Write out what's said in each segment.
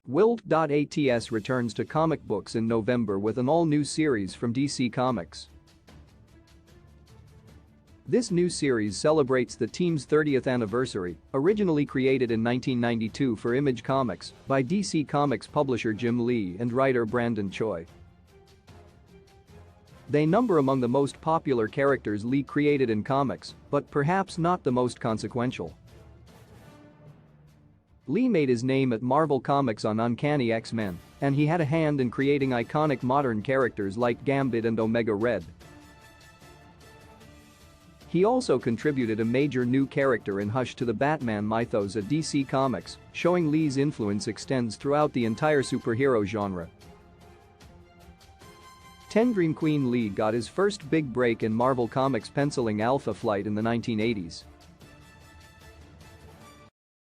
Wilt.ats returns to comic books in November with an all-new series from DC Comics. This new series celebrates the team's 30th anniversary, originally created in 1992 for Image Comics by DC Comics publisher Jim Lee and writer Brandon Choi. They number among the most popular characters Lee created in comics, but perhaps not the most consequential. Lee made his name at Marvel Comics on Uncanny X-Men, and he had a hand in creating iconic modern characters like Gambit and Omega Red. He also contributed a major new character in Hush to the Batman mythos at DC Comics, showing Lee's influence extends throughout the entire superhero genre. Dream Queen Lee got his first big break in Marvel Comics penciling Alpha Flight in the 1980s.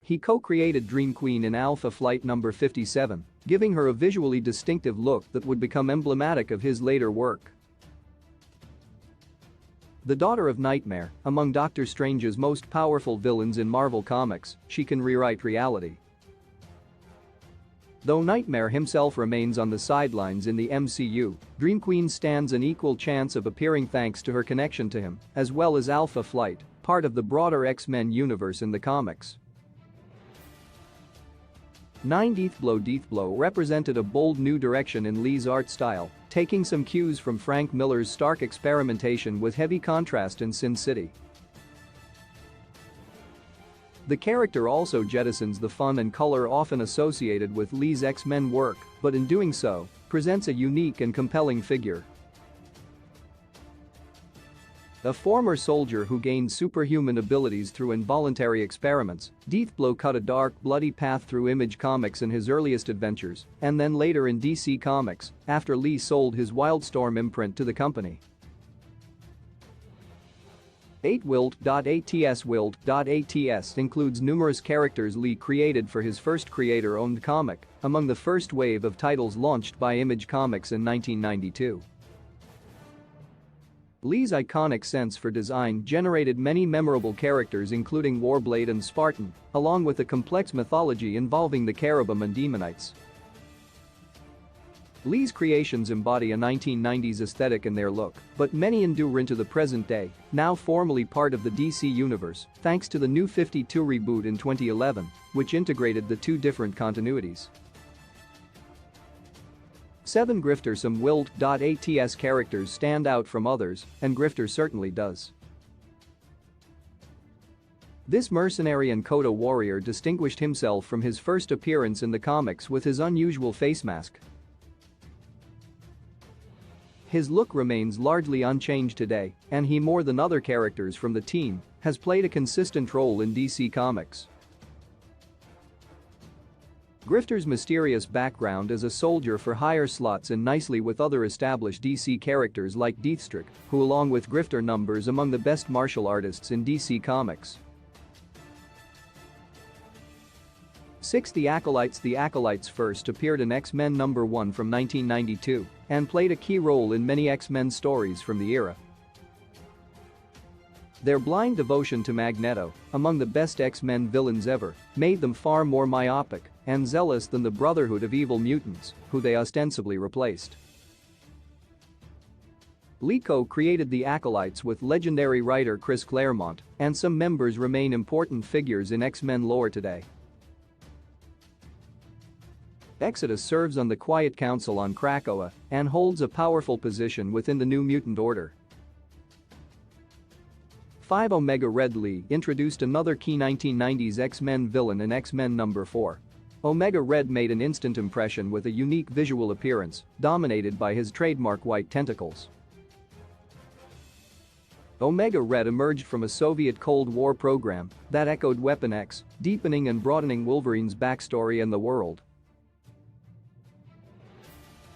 He co-created Dream Queen in Alpha Flight number 57, giving her a visually distinctive look that would become emblematic of his later work. The daughter of Nightmare, among Doctor Strange's most powerful villains in Marvel Comics, she can rewrite reality. Though Nightmare himself remains on the sidelines in the MCU, Dream Queen stands an equal chance of appearing thanks to her connection to him, as well as Alpha Flight, part of the broader X-Men universe in the comics. Deathblow represented a bold new direction in Lee's art style, taking some cues from Frank Miller's stark experimentation with heavy contrast in Sin City. The character also jettisons the fun and color often associated with Lee's X-Men work, but in doing so, presents a unique and compelling figure. A former soldier who gained superhuman abilities through involuntary experiments, Deathblow cut a dark, bloody path through Image Comics in his earliest adventures, and then later in DC Comics, after Lee sold his Wildstorm imprint to the company. Wilt.ats includes numerous characters Lee created for his first creator-owned comic, among the first wave of titles launched by Image Comics in 1992. Lee's iconic sense for design generated many memorable characters including Warblade and Spartan, along with a complex mythology involving the Cherubim and Demonites. Lee's creations embody a 1990s aesthetic in their look, but many endure into the present day, now formally part of the DC universe, thanks to the New 52 reboot in 2011, which integrated the two different continuities. 7 Grifter. Some Wilt.ats characters stand out from others, and Grifter certainly does. This mercenary and Kota warrior distinguished himself from his first appearance in the comics with his unusual face mask. His look remains largely unchanged today, and he, more than other characters from the team, has played a consistent role in DC Comics. Grifter's mysterious background as a soldier for hire slots in nicely with other established DC characters like Deathstroke, who along with Grifter numbers among the best martial artists in DC Comics. 6. The Acolytes. The Acolytes first appeared in X-Men number 1 from 1992 and played a key role in many X-Men stories from the era. Their blind devotion to Magneto, among the best X-Men villains ever, made them far more myopic and zealous than the Brotherhood of Evil Mutants, who they ostensibly replaced. Lee co-created the Acolytes with legendary writer Chris Claremont, and some members remain important figures in X-Men lore today. Exodus serves on the Quiet Council on Krakoa and holds a powerful position within the New Mutant Order. 5. Omega Red. Lee introduced another key 1990s X-Men villain in X-Men number 4. Omega Red made an instant impression with a unique visual appearance, dominated by his trademark white tentacles. Omega Red emerged from a Soviet Cold War program that echoed Weapon X, deepening and broadening Wolverine's backstory and the world.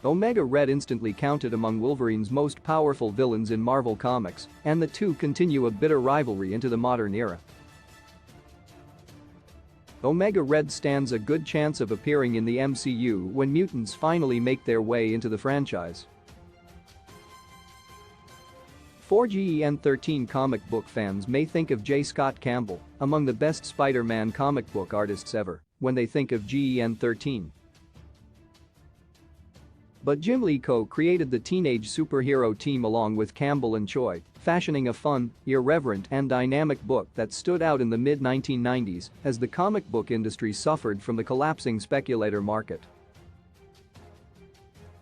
Omega Red instantly counted among Wolverine's most powerful villains in Marvel Comics, and the two continue a bitter rivalry into the modern era. Omega Red stands a good chance of appearing in the MCU when mutants finally make their way into the franchise. 4. Gen13. Comic book fans may think of J. Scott Campbell, among the best Spider-Man comic book artists ever, when they think of Gen13. But Jim Lee co-created the teenage superhero team along with Campbell and Choi, fashioning a fun, irreverent and dynamic book that stood out in the mid-1990s as the comic book industry suffered from the collapsing speculator market.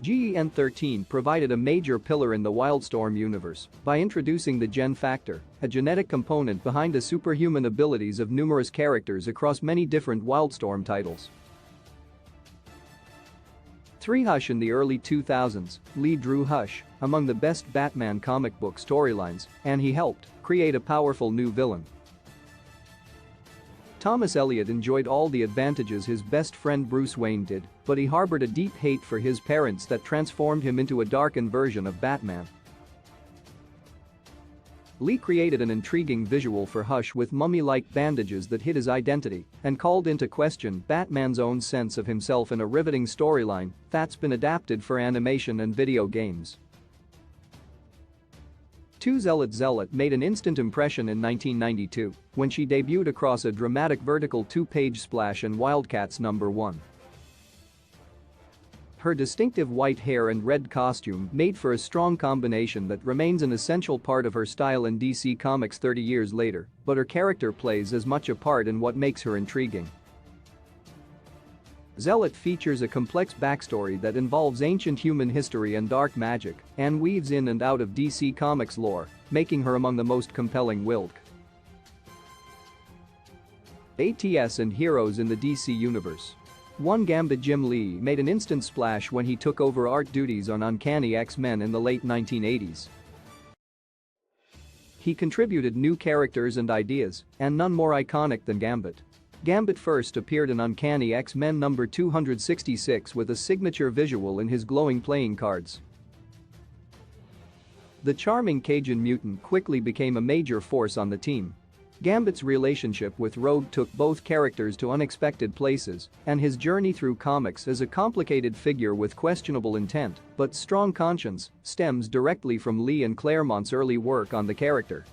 GEN13 provided a major pillar in the Wildstorm universe by introducing the Gen Factor, a genetic component behind the superhuman abilities of numerous characters across many different Wildstorm titles. 3. Hush. In the early 2000s, Lee drew Hush, among the best Batman comic book storylines, and he helped create a powerful new villain. Thomas Elliot enjoyed all the advantages his best friend Bruce Wayne did, but he harbored a deep hate for his parents that transformed him into a darkened version of Batman. Lee created an intriguing visual for Hush with mummy-like bandages that hid his identity and called into question Batman's own sense of himself in a riveting storyline that's been adapted for animation and video games. 2. Zealot made an instant impression in 1992 when she debuted across a dramatic vertical two-page splash in Wildcats #1. Her distinctive white hair and red costume made for a strong combination that remains an essential part of her style in DC Comics 30 years later, but her character plays as much a part in what makes her intriguing. Zealot features a complex backstory that involves ancient human history and dark magic and weaves in and out of DC Comics lore, making her among the most compelling Wilk. ATS and heroes in the DC Universe. 1. Gambit. Jim Lee made an instant splash when he took over art duties on Uncanny X-Men in the late 1980s. He contributed new characters and ideas, and none more iconic than Gambit. Gambit first appeared in Uncanny X-Men number 266 with a signature visual in his glowing playing cards. The charming Cajun mutant quickly became a major force on the team. Gambit's relationship with Rogue took both characters to unexpected places, and his journey through comics as a complicated figure with questionable intent but strong conscience stems directly from Lee and Claremont's early work on the character.